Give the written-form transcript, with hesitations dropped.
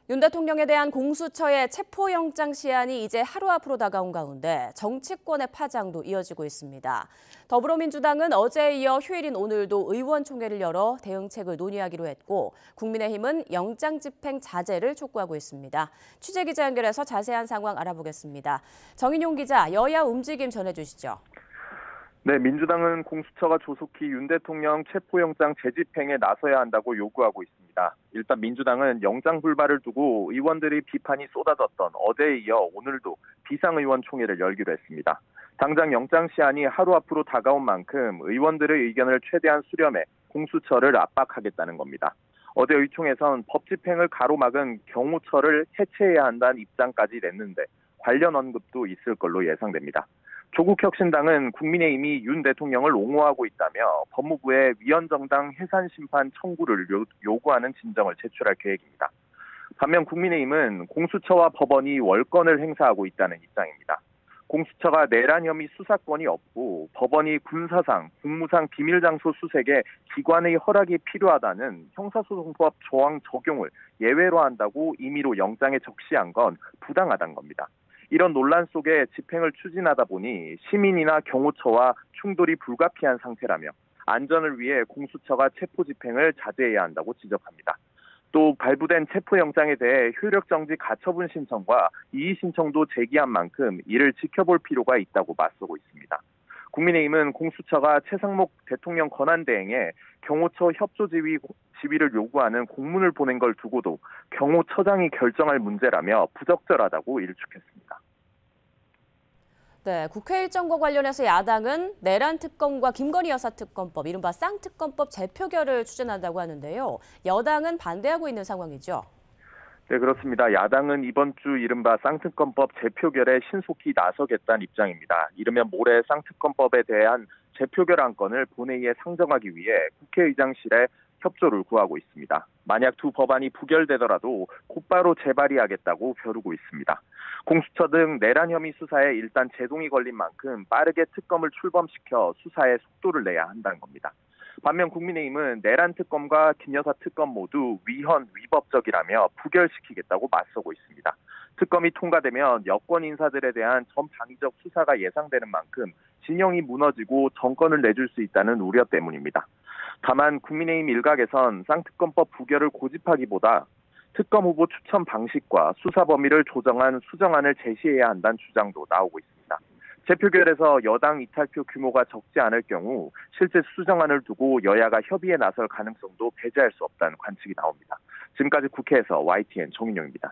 윤 대통령에 대한 공수처의 체포영장 시한이 이제 하루 앞으로 다가온 가운데 정치권의 파장도 이어지고 있습니다. 더불어민주당은 어제에 이어 휴일인 오늘도 의원총회를 열어 대응책을 논의하기로 했고 국민의힘은 영장 집행 자제를 촉구하고 있습니다. 취재기자 연결해서 자세한 상황 알아보겠습니다. 정인용 기자, 여야 움직임 전해주시죠. 네, 민주당은 공수처가 조속히 윤 대통령 체포영장 재집행에 나서야 한다고 요구하고 있습니다. 일단 민주당은 영장 불발을 두고 의원들의 비판이 쏟아졌던 어제에 이어 오늘도 비상의원총회를 열기로 했습니다. 당장 영장 시한이 하루 앞으로 다가온 만큼 의원들의 의견을 최대한 수렴해 공수처를 압박하겠다는 겁니다. 어제 의총에선 법 집행을 가로막은 경호처를 해체해야 한다는 입장까지 냈는데 관련 언급도 있을 걸로 예상됩니다. 조국혁신당은 국민의힘이 윤 대통령을 옹호하고 있다며 법무부에 위헌정당 해산심판 청구를 요구하는 진정을 제출할 계획입니다. 반면 국민의힘은 공수처와 법원이 월권을 행사하고 있다는 입장입니다. 공수처가 내란 혐의 수사권이 없고 법원이 군사상, 국무상 비밀장소 수색에 기관의 허락이 필요하다는 형사소송법 조항 적용을 예외로 한다고 임의로 영장에 적시한 건 부당하다는 겁니다. 이런 논란 속에 집행을 추진하다 보니 시민이나 경호처와 충돌이 불가피한 상태라며 안전을 위해 공수처가 체포 집행을 자제해야 한다고 지적합니다. 또 발부된 체포영장에 대해 효력정지 가처분 신청과 이의 신청도 제기한 만큼 이를 지켜볼 필요가 있다고 맞서고 있습니다. 국민의힘은 공수처가 최상목 대통령 권한대행에 경호처 협조 지휘를 요구하는 공문을 보낸 걸 두고도 경호처장이 결정할 문제라며 부적절하다고 일축했습니다. 네, 국회 일정과 관련해서 야당은 내란 특검과 김건희 여사 특검법, 이른바 쌍특검법 재표결을 추진한다고 하는데요. 여당은 반대하고 있는 상황이죠. 네, 그렇습니다. 야당은 이번 주 이른바 쌍특검법 재표결에 신속히 나서겠다는 입장입니다. 이르면 모레 쌍특검법에 대한 재표결 안건을 본회의에 상정하기 위해 국회의장실에 협조를 구하고 있습니다. 만약 두 법안이 부결되더라도 곧바로 재발의하겠다고 벼르고 있습니다. 공수처 등 내란 혐의 수사에 일단 제동이 걸린 만큼 빠르게 특검을 출범시켜 수사에 속도를 내야 한다는 겁니다. 반면 국민의힘은 내란 특검과 김여사 특검 모두 위헌, 위법적이라며 부결시키겠다고 맞서고 있습니다. 특검이 통과되면 여권 인사들에 대한 전방위적 수사가 예상되는 만큼 진영이 무너지고 정권을 내줄 수 있다는 우려 때문입니다. 다만 국민의힘 일각에선 쌍특검법 부결을 고집하기보다 특검 후보 추천 방식과 수사 범위를 조정한 수정안을 제시해야 한다는 주장도 나오고 있습니다. 재표결에서 여당 이탈표 규모가 적지 않을 경우 실제 수정안을 두고 여야가 협의에 나설 가능성도 배제할 수 없다는 관측이 나옵니다. 지금까지 국회에서 YTN 정인용입니다.